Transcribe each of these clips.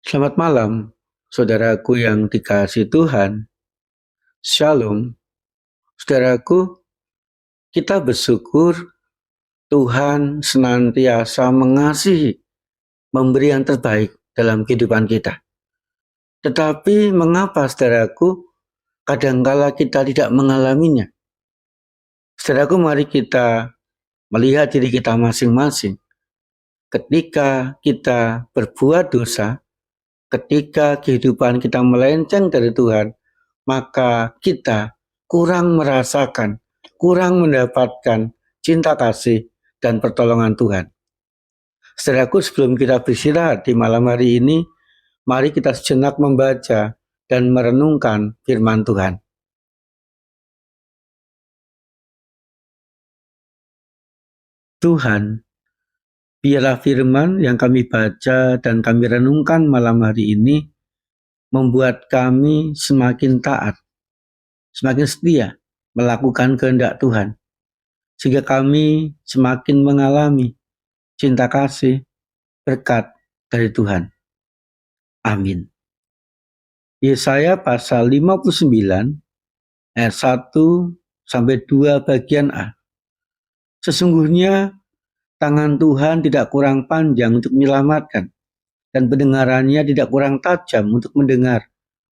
Selamat malam, saudaraku yang dikasihi Tuhan. Shalom, saudaraku. Kita bersyukur Tuhan senantiasa mengasihi, memberi yang terbaik dalam kehidupan kita. Tetapi mengapa, saudaraku, kadangkala kita tidak mengalaminya? Saudaraku, mari kita melihat diri kita masing-masing. Ketika kita berbuat dosa, ketika kehidupan kita melenceng dari Tuhan, maka kita kurang merasakan, kurang mendapatkan cinta kasih dan pertolongan Tuhan. Saudaraku, sebelum kita beristirahat di malam hari ini, mari kita sejenak membaca dan merenungkan firman Tuhan. Tuhan, biarlah firman yang kami baca dan kami renungkan malam hari ini membuat kami semakin taat, semakin setia melakukan kehendak Tuhan, sehingga kami semakin mengalami cinta kasih, berkat dari Tuhan. Amin. Yesaya pasal 59 ayat 1 sampai 2 bagian A. Sesungguhnya tangan Tuhan tidak kurang panjang untuk menyelamatkan, dan pendengarannya tidak kurang tajam untuk mendengar.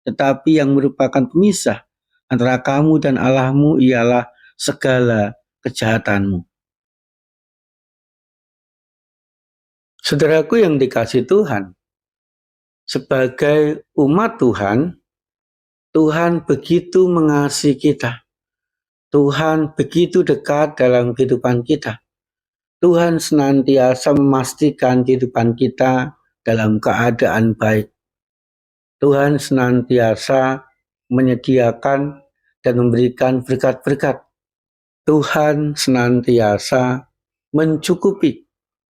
Tetapi yang merupakan pemisah antara kamu dan Allahmu ialah segala kejahatanmu. Saudaraku yang dikasihi Tuhan, sebagai umat Tuhan, Tuhan begitu mengasihi kita. Tuhan begitu dekat dalam kehidupan kita. Tuhan senantiasa memastikan kehidupan kita dalam keadaan baik. Tuhan senantiasa menyediakan dan memberikan berkat-berkat. Tuhan senantiasa mencukupi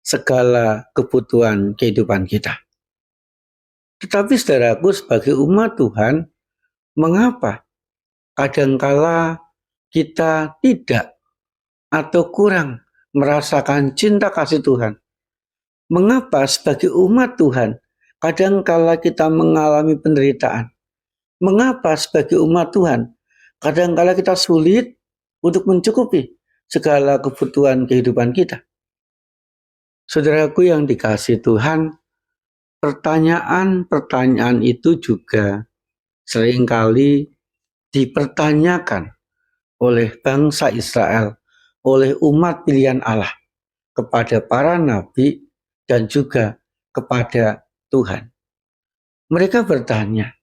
segala kebutuhan kehidupan kita. Tetapi saudaraku, sebagai umat Tuhan, mengapa kadangkala kita tidak atau kurang merasakan cinta kasih Tuhan? Mengapa sebagai umat Tuhan kadangkala kita mengalami penderitaan? Mengapa sebagai umat Tuhan kadangkala kita sulit untuk mencukupi segala kebutuhan kehidupan kita? Saudaraku yang dikasihi Tuhan, pertanyaan-pertanyaan itu juga seringkali dipertanyakan oleh bangsa Israel, oleh umat pilihan Allah, kepada para nabi dan juga kepada Tuhan. Mereka bertanya,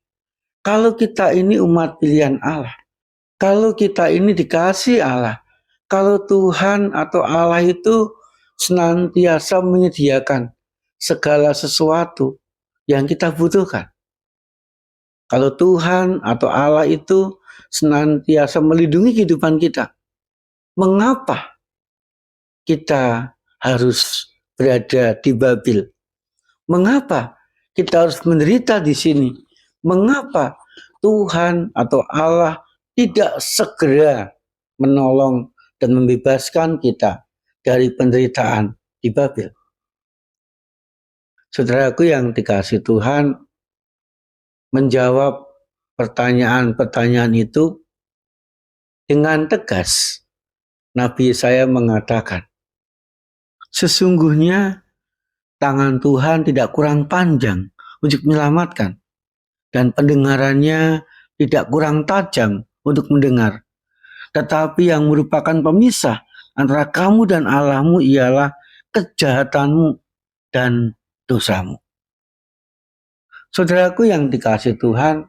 kalau kita ini umat pilihan Allah, kalau kita ini dikasih Allah, kalau Tuhan atau Allah itu senantiasa menyediakan segala sesuatu yang kita butuhkan, kalau Tuhan atau Allah itu senantiasa melindungi kehidupan kita, mengapa kita harus berada di Babil? Mengapa kita harus menderita di sini? Mengapa Tuhan atau Allah tidak segera menolong dan membebaskan kita dari penderitaan di Babil? Saudaraku yang dikasihi Tuhan, menjawab pertanyaan-pertanyaan itu dengan tegas. Nabi Yesaya mengatakan, sesungguhnya tangan Tuhan tidak kurang panjang untuk menyelamatkan, dan pendengarannya tidak kurang tajam untuk mendengar. Tetapi yang merupakan pemisah antara kamu dan Allahmu ialah kejahatanmu dan dosamu. Saudaraku yang dikasihi Tuhan,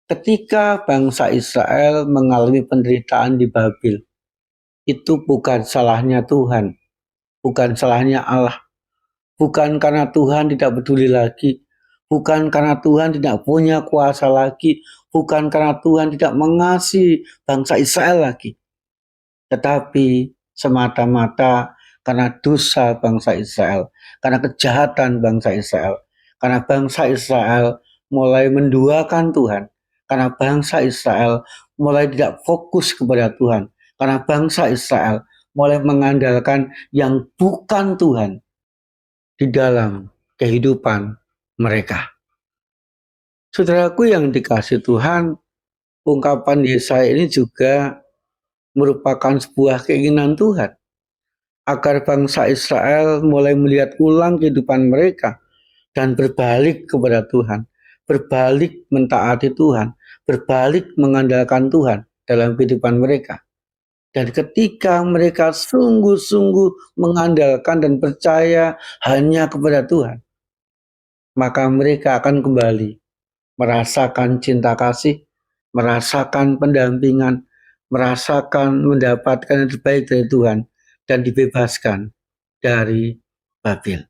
ketika bangsa Israel mengalami penderitaan di Babil, itu bukan salahnya Tuhan, bukan salahnya Allah, bukan karena Tuhan tidak peduli lagi, bukan karena Tuhan tidak punya kuasa lagi, bukan karena Tuhan tidak mengasihi bangsa Israel lagi, tetapi semata-mata karena dosa bangsa Israel, karena kejahatan bangsa Israel, karena bangsa Israel mulai menduakan Tuhan, karena bangsa Israel mulai tidak fokus kepada Tuhan, karena bangsa Israel mulai mengandalkan yang bukan Tuhan di dalam kehidupan mereka. Saudaraku yang dikasihi Tuhan, ungkapan Yesaya ini juga merupakan sebuah keinginan Tuhan agar bangsa Israel mulai melihat ulang kehidupan mereka dan berbalik kepada Tuhan, berbalik mentaati Tuhan, berbalik mengandalkan Tuhan dalam kehidupan mereka. Dan ketika mereka sungguh-sungguh mengandalkan dan percaya hanya kepada Tuhan, maka mereka akan kembali merasakan cinta kasih, merasakan pendampingan, merasakan mendapatkan yang terbaik dari Tuhan, dan dibebaskan dari Babil.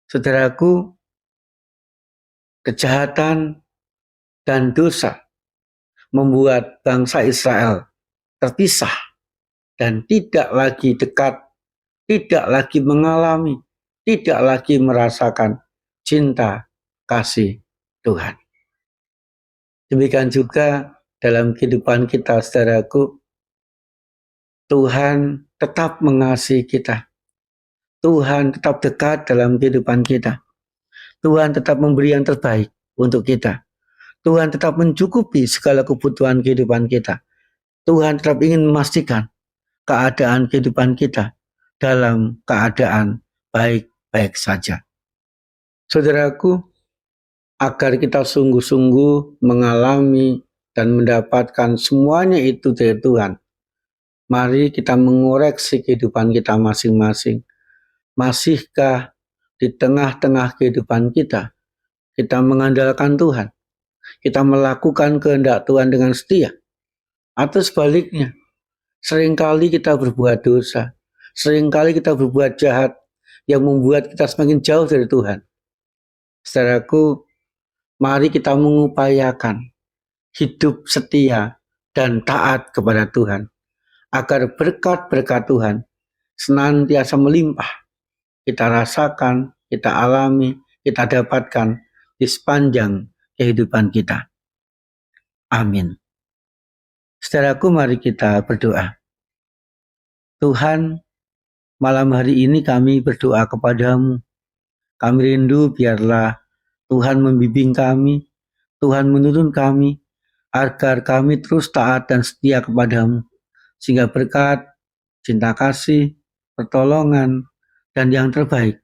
Saudaraku, kejahatan dan dosa membuat bangsa Israel terpisah dan tidak lagi dekat, tidak lagi mengalami, tidak lagi merasakan cinta kasih Tuhan. Demikian juga dalam kehidupan kita, saudaraku, Tuhan tetap mengasihi kita. Tuhan tetap dekat dalam kehidupan kita. Tuhan tetap memberi yang terbaik untuk kita. Tuhan tetap mencukupi segala kebutuhan kehidupan kita. Tuhan tetap ingin memastikan keadaan kehidupan kita dalam keadaan baik-baik saja. Saudaraku, agar kita sungguh-sungguh mengalami dan mendapatkan semuanya itu dari Tuhan, mari kita mengoreksi kehidupan kita masing-masing. Masihkah di tengah-tengah kehidupan kita mengandalkan Tuhan? Kita melakukan kehendak Tuhan dengan setia? Atau sebaliknya, seringkali kita berbuat dosa, seringkali kita berbuat jahat yang membuat kita semakin jauh dari Tuhan. Saudaraku, mari kita mengupayakan hidup setia dan taat kepada Tuhan, agar berkat-berkat Tuhan senantiasa melimpah. Kita rasakan, kita alami, kita dapatkan di sepanjang kehidupan kita. Amin. Saudaraku, mari kita berdoa. Tuhan, malam hari ini kami berdoa kepadamu. Kami rindu biarlah Tuhan membimbing kami, Tuhan menuntun kami, agar kami terus taat dan setia kepadamu. Sehingga berkat, cinta kasih, pertolongan, dan yang terbaik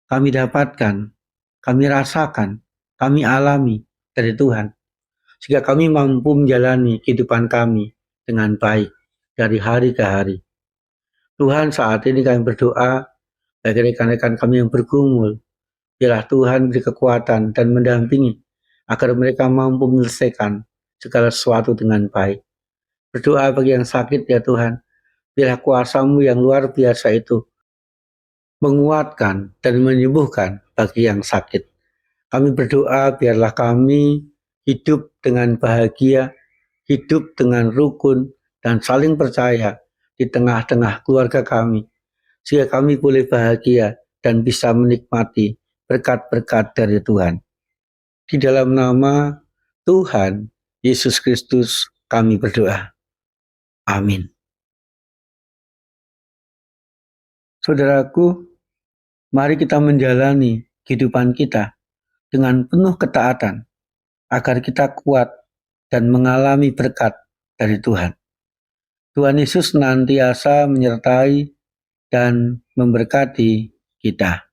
kami dapatkan, kami rasakan, kami alami dari Tuhan. Sehingga kami mampu menjalani kehidupan kami dengan baik dari hari ke hari. Tuhan, saat ini kami berdoa bagi rekan-rekan kami yang bergumul. Biarlah Tuhan beri kekuatan dan mendampingi agar mereka mampu menyelesaikan segala sesuatu dengan baik. Berdoa bagi yang sakit ya Tuhan. Biarlah kuasa-Mu yang luar biasa itu menguatkan dan menyembuhkan bagi yang sakit. Kami berdoa biarlah kami hidup dengan bahagia, hidup dengan rukun, dan saling percaya di tengah-tengah keluarga kami, sehingga kami boleh bahagia dan bisa menikmati berkat-berkat dari Tuhan. Di dalam nama Tuhan Yesus Kristus kami berdoa. Amin. Saudaraku, mari kita menjalani kehidupan kita dengan penuh ketaatan, agar kita kuat dan mengalami berkat dari Tuhan. Tuhan Yesus senantiasa menyertai dan memberkati kita.